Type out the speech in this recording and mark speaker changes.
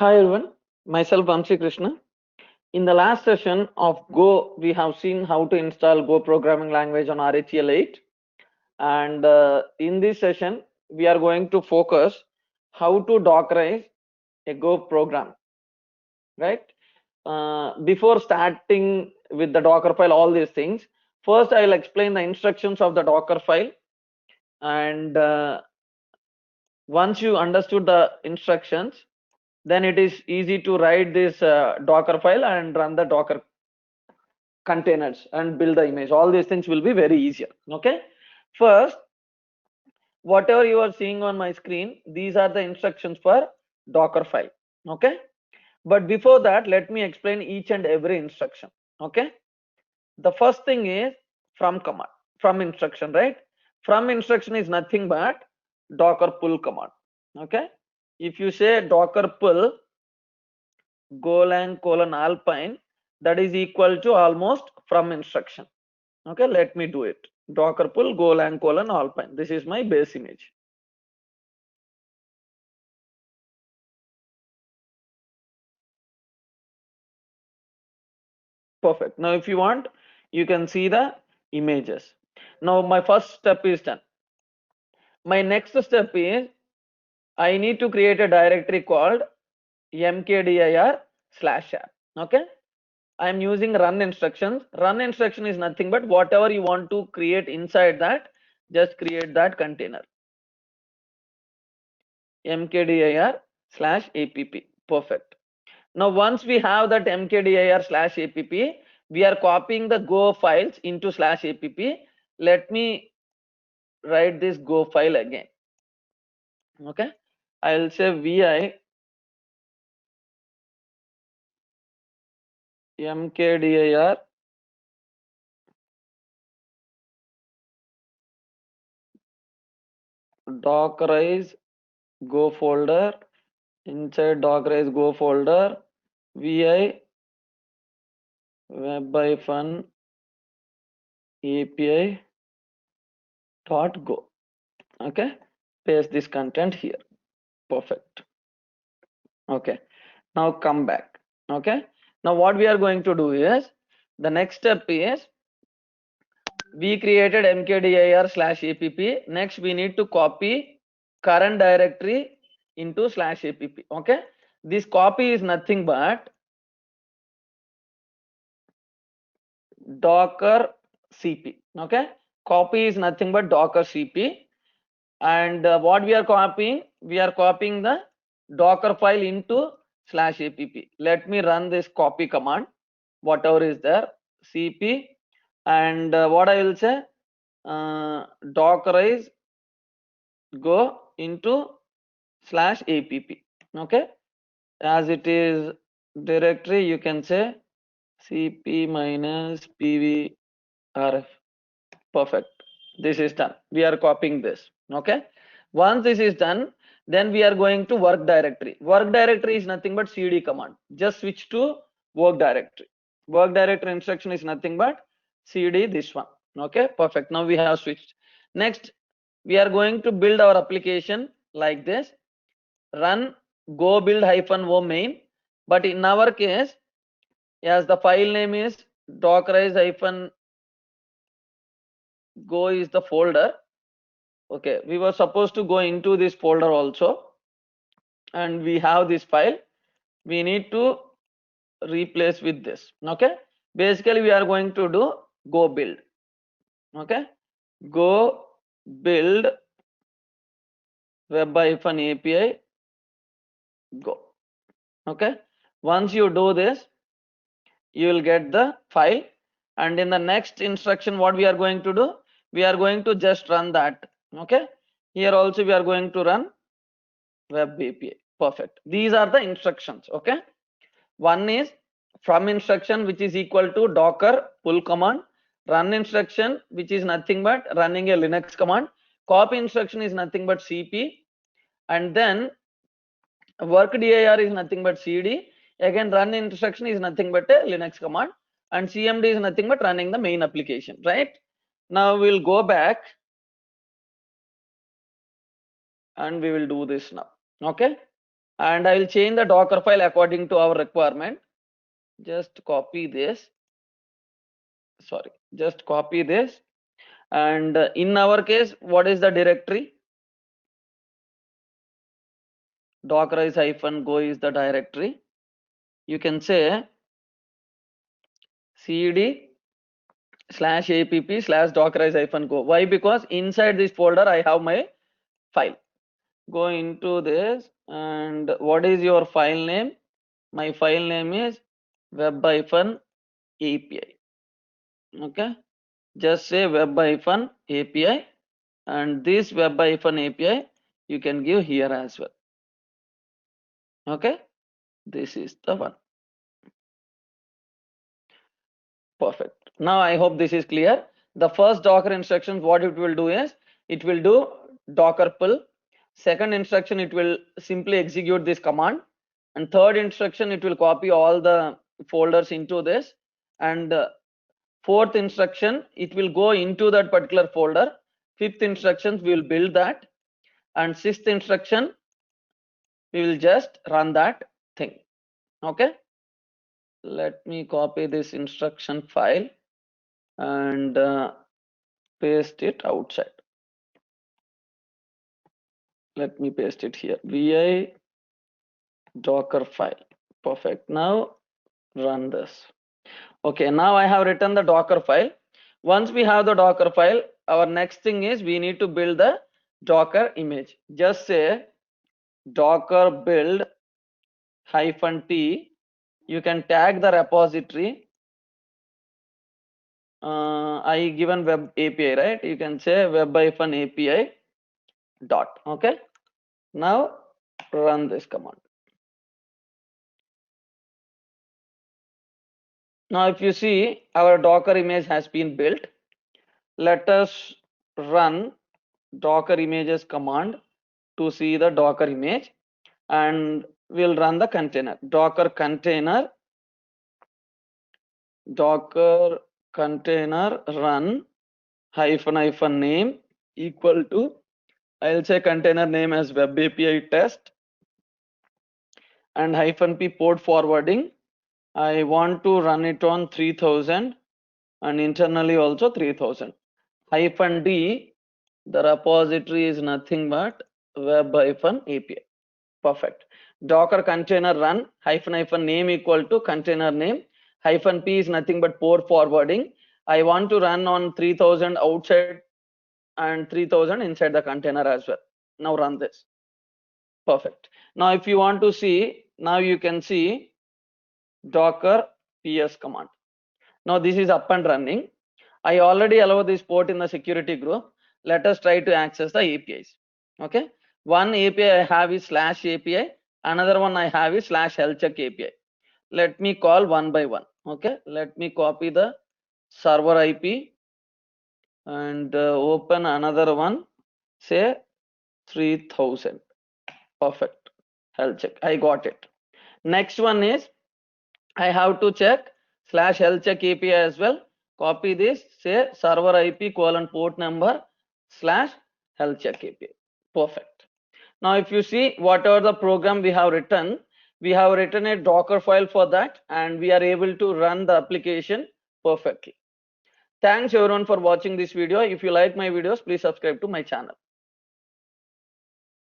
Speaker 1: Hi everyone, myself Vamsi Krishna. In the last session of Go, we have seen how to install Go programming language on RHEL 8. And in this session, we are going to focus how to Dockerize a Go program, right? Before starting with the Docker file, all these things, first I'll explain the instructions of the Docker file. And once you understood the instructions, then it is easy to write this Docker file and run the Docker containers and build the image. All these things will be very easier. Okay. First, whatever you are seeing on my screen, these are the instructions for Docker file. Okay. But before that, let me explain each and every instruction. Okay. The first thing is from command, from instruction, right? From instruction is nothing but Docker pull command. Okay. If you say Docker pull Golang :alpine, that is equal to almost from instruction. Okay, let me do it. Docker pull Golang :alpine. This is my base image. Perfect. Now, if you want, you can see the images. Now, my first step is done. My next step is I need to create a directory called mkdir/app. Okay. I am using run instructions. Run instruction is nothing but whatever you want to create inside that, just create that container. mkdir/app. Perfect. Now, once we have that mkdir/app, we are copying the Go files into /app. Let me write this Go file again. Okay. I'll say vi mkdir dockerize Go folder. Inside dockerize Go folder, vi web-api.go. Okay. Paste this content here. Perfect. Okay. Now come back. Okay. Now what we are going to do is the next step is we created mkdir/app. Next we need to copy current directory into /app. Okay. This copy is nothing but docker cp. Okay. Copy is nothing but docker cp. And what we are copying? We are copying the Docker file into /app. Let me run this copy command, whatever is there, cp, and what I will say, dockerize go into /app. Okay, as it is directory, you can say cp minus pvrf. Perfect. This is done. We are copying this. Okay. Once this is done, then we are going to work directory. Work directory is nothing but cd command. Just switch to work directory. Work directory instruction is nothing but cd this one. Okay. Perfect. Now we have switched. Next, we are going to build our application like this. Run go build -o main. But in our case, as the file name is dockerize go is the folder. Okay, we were supposed to go into this folder also, and we have this file. We need to replace with this. Okay, basically we are going to do go build. Okay, go build web-api go. Okay, once you do this, you will get the file, and in the next instruction what we are going to do, we are going to just run that. Okay, here also we are going to run web API. Perfect. These are the instructions. Okay, one is from instruction, which is equal to docker pull command. Run instruction, which is nothing but running a Linux command. Copy instruction is nothing but cp, and then work dir is nothing but cd. Again, run instruction is nothing but a Linux command, and cmd is nothing but running the main application. Right. Now we'll go back and we will do this now. Okay, and I will change the Docker file according to our requirement. Just copy this. Sorry, just copy this. And in our case, what is the directory? Dockerize-go is the directory. You can say cd/app/dockerize-go. Why? Because inside this folder I have my file. Go into this, and what is your file name? My file name is web-api. Okay, just say web-api, and this web-api you can give here as well. Okay, this is the one. Perfect. Now I hope this is clear. The first Docker instruction, what it will do is, it will do Docker pull. Second instruction, it will simply execute this command. And third instruction, it will copy all the folders into this. And fourth instruction, it will go into that particular folder. Fifth instruction, we will build that. And sixth instruction, we will just run that thing. Okay. Let me copy this instruction file and paste it outside. Let me paste it here. vi docker file. Perfect. Now run this. Okay, now I have written the Docker file. Once we have the Docker file, our next thing is we need to build the Docker image. Just say docker build -t. You can tag the repository. I given web API, right? You can say web-api dot. Okay. Now run this command. Now if you see, our Docker image has been built. Let us run Docker images command to see the Docker image, and we'll run the container. Docker container run --name equal to, I'll say container name as web API test, and -p port forwarding. I want to run it on 3000 and internally also 3000. -d, the repository is nothing but web-api. Perfect. Docker container run --name equal to container name. -p is nothing but port forwarding. I want to run on 3000 outside and 3000 inside the container as well. Now run this. Perfect. Now if you want to see, now you can see docker ps command. Now this is up and running. I already allow this port in the security group. Let us try to access the APIs. Okay. One API I have is /API. Another one I have is /healthcheck API. Let me call one by one. Okay. Let me copy the server IP and open another one. Say 3000. Perfect. Health check. I got it. Next one is I have to check /healthcheck API as well. Copy this, say server IP : port number /healthcheck API. Perfect. Now if you see whatever the program we have written a Docker file for that, and we are able to run the application perfectly. Thanks everyone for watching this video. If you like my videos, please subscribe to my channel.